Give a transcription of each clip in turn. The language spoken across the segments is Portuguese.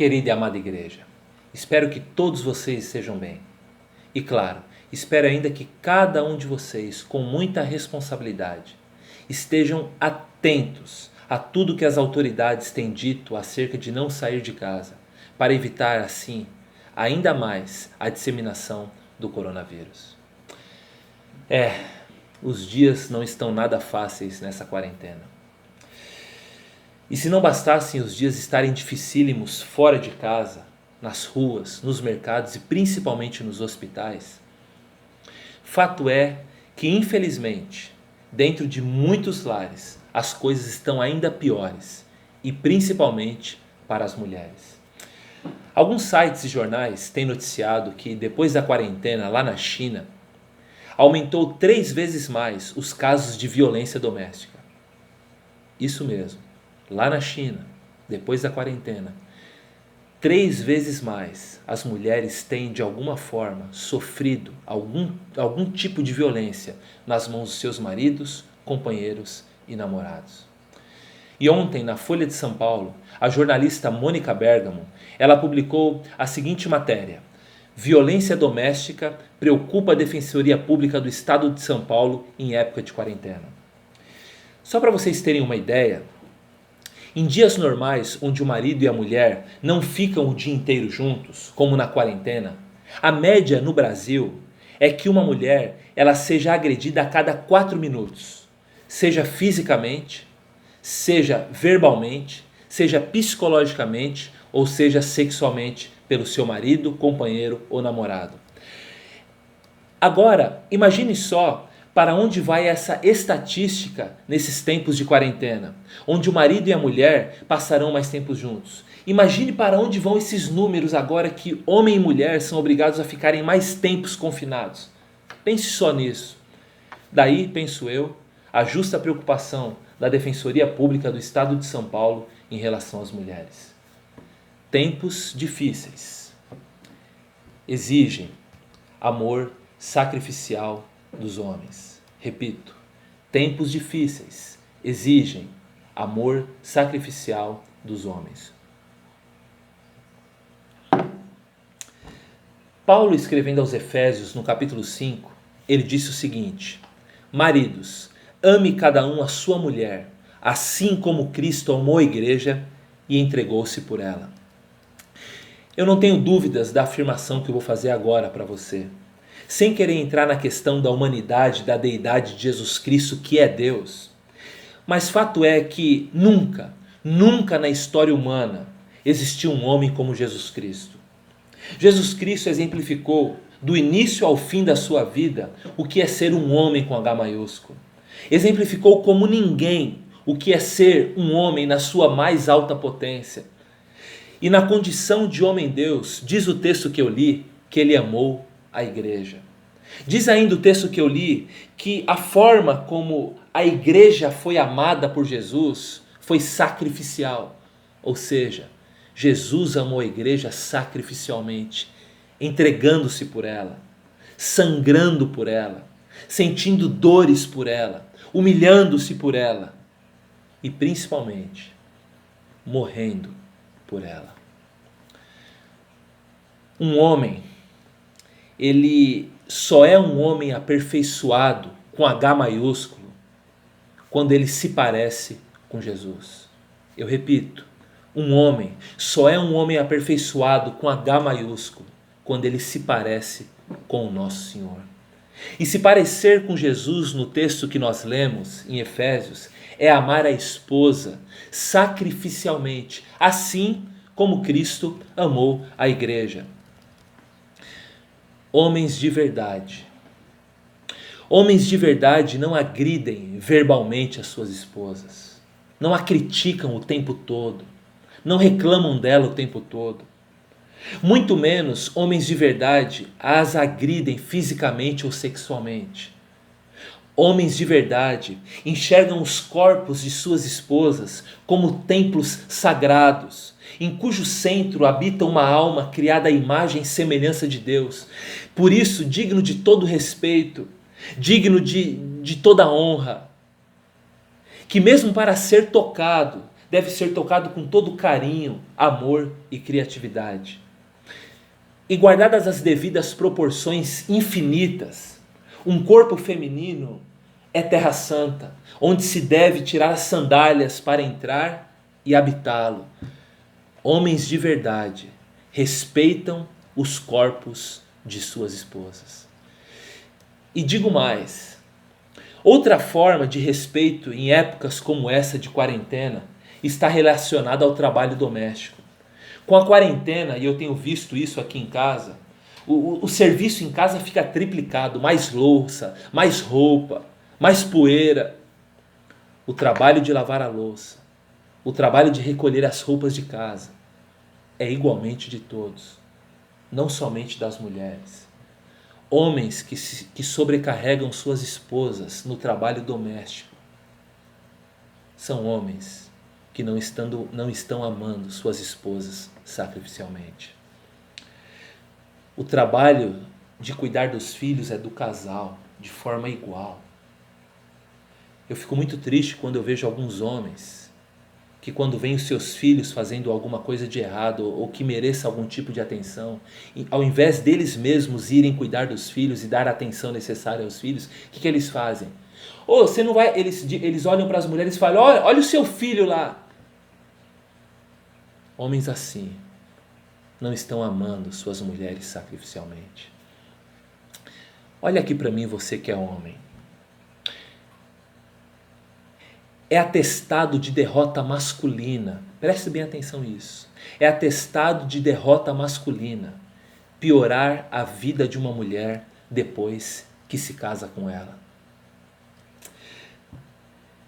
Querida e amada igreja, espero que todos vocês estejam bem. E claro, espero ainda que cada um de vocês, com muita responsabilidade, estejam atentos a tudo que as autoridades têm dito acerca de não sair de casa, para evitar assim ainda mais a disseminação do coronavírus. Os dias não estão nada fáceis nessa quarentena. E se não bastassem os dias estarem dificílimos fora de casa, nas ruas, nos mercados e principalmente nos hospitais, fato é que, infelizmente, dentro de muitos lares, as coisas estão ainda piores, e principalmente para as mulheres. Alguns sites e jornais têm noticiado que, depois da quarentena lá na China, aumentou 3 vezes mais os casos de violência doméstica. Isso mesmo, lá na China, depois da quarentena, 3 vezes mais as mulheres têm de alguma forma sofrido algum tipo de violência nas mãos dos seus maridos, companheiros e namorados. E ontem, na Folha de São Paulo, a jornalista Mônica Bergamo, ela publicou a seguinte matéria: violência doméstica preocupa a Defensoria Pública do Estado de São Paulo em época de quarentena. Só para vocês terem uma ideia, em dias normais, onde o marido e a mulher não ficam o dia inteiro juntos, como na quarentena, a média no Brasil é que uma mulher ela seja agredida a cada 4 minutos, seja fisicamente, seja verbalmente, seja psicologicamente ou seja sexualmente pelo seu marido, companheiro ou namorado. Agora, imagine só para onde vai essa estatística nesses tempos de quarentena, onde o marido e a mulher passarão mais tempo juntos. Imagine para onde vão esses números agora que homem e mulher são obrigados a ficarem mais tempos confinados. Pense só nisso. Daí, penso eu, a justa preocupação da Defensoria Pública do Estado de São Paulo em relação às mulheres. Tempos difíceis exigem amor sacrificial dos homens. Repito, tempos difíceis exigem amor sacrificial dos homens. Paulo, escrevendo aos Efésios, no capítulo 5, ele disse o seguinte: maridos, ame cada um a sua mulher, assim como Cristo amou a igreja e entregou-se por ela. Eu não tenho dúvidas da afirmação que eu vou fazer agora para você. Sem querer entrar na questão da humanidade, da deidade de Jesus Cristo, que é Deus. Mas fato é que nunca na história humana existiu um homem como Jesus Cristo. Jesus Cristo exemplificou, do início ao fim da sua vida, o que é ser um homem com H maiúsculo. Exemplificou como ninguém o que é ser um homem na sua mais alta potência. E na condição de homem-deus, diz o texto que eu li, que ele amou a igreja. Diz ainda o texto que eu li que a forma como a igreja foi amada por Jesus foi sacrificial. Ou seja, Jesus amou a igreja sacrificialmente, entregando-se por ela, sangrando por ela, sentindo dores por ela, humilhando-se por ela e principalmente morrendo por ela. Um homem, ele só é um homem aperfeiçoado com H maiúsculo quando ele se parece com Jesus. Eu repito, um homem só é um homem aperfeiçoado com H maiúsculo quando ele se parece com o nosso Senhor. E se parecer com Jesus no texto que nós lemos em Efésios é amar a esposa sacrificialmente, assim como Cristo amou a igreja. Homens de verdade não agridem verbalmente as suas esposas, não a criticam o tempo todo, não reclamam dela o tempo todo. Muito menos homens de verdade as agridem fisicamente ou sexualmente. Homens de verdade enxergam os corpos de suas esposas como templos sagrados, em cujo centro habita uma alma criada à imagem e semelhança de Deus. Por isso, digno de todo respeito, digno de toda honra, que mesmo para ser tocado deve ser tocado com todo carinho, amor e criatividade. E guardadas as devidas proporções infinitas, um corpo feminino é terra santa, onde se deve tirar as sandálias para entrar e habitá-lo. Homens de verdade respeitam os corpos de suas esposas. E digo mais, outra forma de respeito em épocas como essa de quarentena está relacionada ao trabalho doméstico. Com a quarentena, e eu tenho visto isso aqui em casa, o serviço em casa fica triplicado, mais louça, mais roupa, mais poeira. O trabalho de lavar a louça, o trabalho de recolher as roupas de casa é igualmente de todos, não somente das mulheres. Homens que sobrecarregam suas esposas no trabalho doméstico são homens que não estão amando suas esposas sacrificialmente. O trabalho de cuidar dos filhos é do casal, de forma igual. Eu fico muito triste quando eu vejo alguns homens que, quando veem os seus filhos fazendo alguma coisa de errado ou que mereça algum tipo de atenção, ao invés deles mesmos irem cuidar dos filhos e dar a atenção necessária aos filhos, o que eles fazem? Ou você não vai, eles olham para as mulheres e falam: olha o seu filho lá. Homens assim não estão amando suas mulheres sacrificialmente. Olha aqui para mim, você que é homem. É atestado de derrota masculina. Preste bem atenção nisso. É atestado de derrota masculina piorar a vida de uma mulher depois que se casa com ela.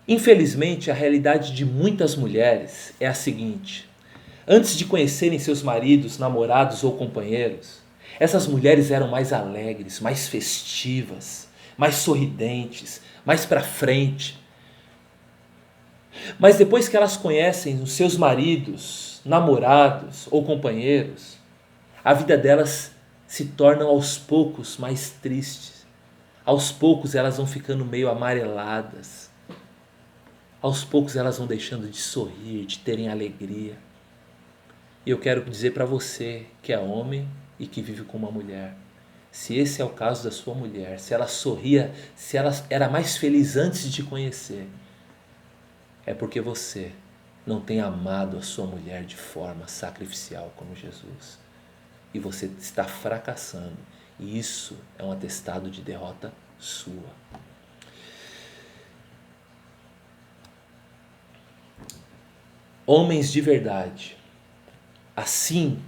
Infelizmente, a realidade de muitas mulheres é a seguinte: antes de conhecerem seus maridos, namorados ou companheiros, essas mulheres eram mais alegres, mais festivas, mais sorridentes, mais para frente. Mas depois que elas conhecem os seus maridos, namorados ou companheiros, a vida delas se torna aos poucos mais tristes. Aos poucos elas vão ficando meio amareladas. Aos poucos elas vão deixando de sorrir, de terem alegria. E eu quero dizer para você que é homem e que vive com uma mulher, se esse é o caso da sua mulher, se ela sorria, se ela era mais feliz antes de te conhecer, é porque você não tem amado a sua mulher de forma sacrificial como Jesus. E você está fracassando. E isso é um atestado de derrota sua. Homens de verdade, assim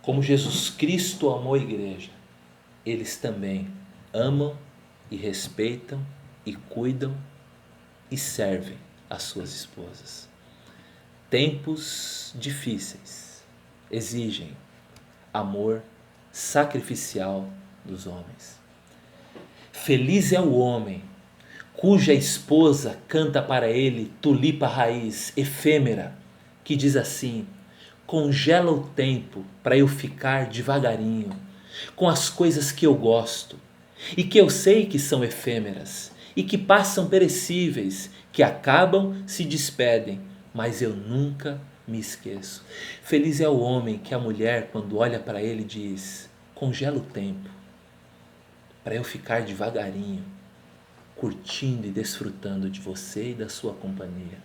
como Jesus Cristo amou a igreja, eles também amam e respeitam e cuidam e servem as suas esposas. Tempos difíceis exigem amor sacrificial dos homens. Feliz é o homem cuja esposa canta para ele tulipa raiz efêmera, que diz assim: congela o tempo para eu ficar devagarinho com as coisas que eu gosto e que eu sei que são efêmeras e que passam perecíveis, que acabam, se despedem, mas eu nunca me esqueço. Feliz é o homem que a mulher, quando olha para ele, diz: congela o tempo para eu ficar devagarinho, curtindo e desfrutando de você e da sua companhia.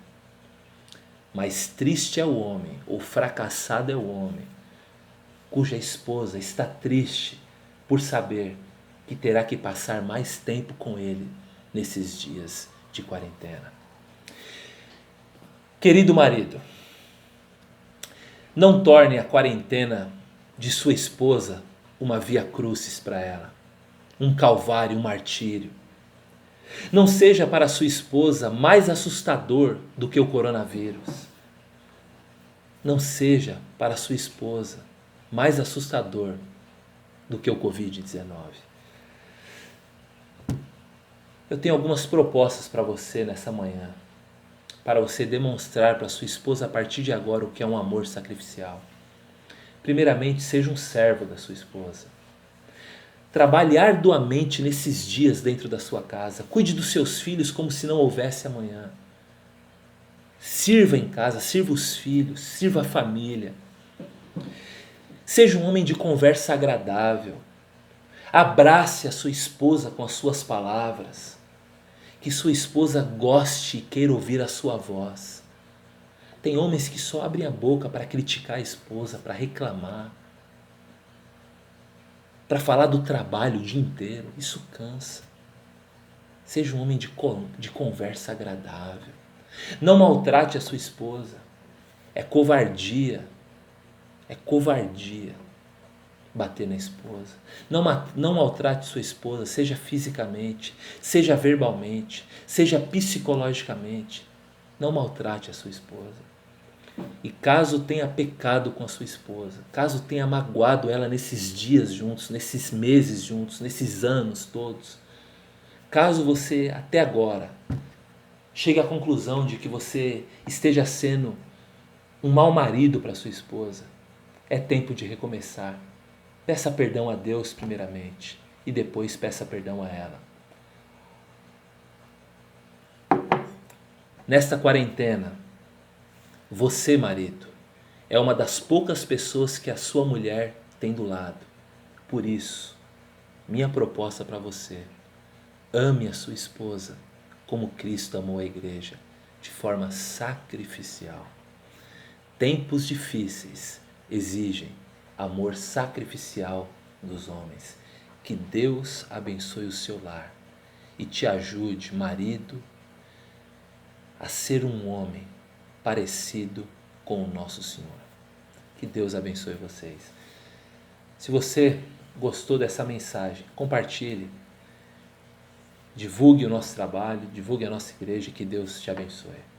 Mas triste é o homem, ou fracassado é o homem, cuja esposa está triste por saber que terá que passar mais tempo com ele nesses dias de quarentena. Querido marido, não torne a quarentena de sua esposa uma via crucis para ela, um calvário, um martírio. Não seja para sua esposa mais assustador do que o coronavírus. Não seja para sua esposa mais assustador do que o Covid-19. Eu tenho algumas propostas para você nessa manhã, para você demonstrar para sua esposa a partir de agora o que é um amor sacrificial. Primeiramente, seja um servo da sua esposa. Trabalhe arduamente nesses dias dentro da sua casa. Cuide dos seus filhos como se não houvesse amanhã. Sirva em casa, sirva os filhos, sirva a família. Seja um homem de conversa agradável. Abrace a sua esposa com as suas palavras. Que sua esposa goste e queira ouvir a sua voz. Tem homens que só abrem a boca para criticar a esposa, para reclamar, para falar do trabalho o dia inteiro. Isso cansa. Seja um homem de conversa agradável. Não maltrate a sua esposa. É covardia. É covardia bater na esposa. Não maltrate sua esposa, seja fisicamente, seja verbalmente, seja psicologicamente. Não maltrate a sua esposa. E caso tenha pecado com a sua esposa, caso tenha magoado ela nesses dias juntos, nesses meses juntos, nesses anos todos, caso você até agora chegue à conclusão de que você esteja sendo um mau marido para sua esposa, é tempo de recomeçar. Peça perdão a Deus primeiramente e depois peça perdão a ela. Nesta quarentena, você, marido, é uma das poucas pessoas que a sua mulher tem do lado. Por isso, minha proposta para você: ame a sua esposa como Cristo amou a igreja, de forma sacrificial. Tempos difíceis exigem amor sacrificial dos homens. Que Deus abençoe o seu lar e te ajude, marido, a ser um homem parecido com o nosso Senhor. Que Deus abençoe vocês. Se você gostou dessa mensagem, compartilhe, divulgue o nosso trabalho, divulgue a nossa igreja, que Deus te abençoe.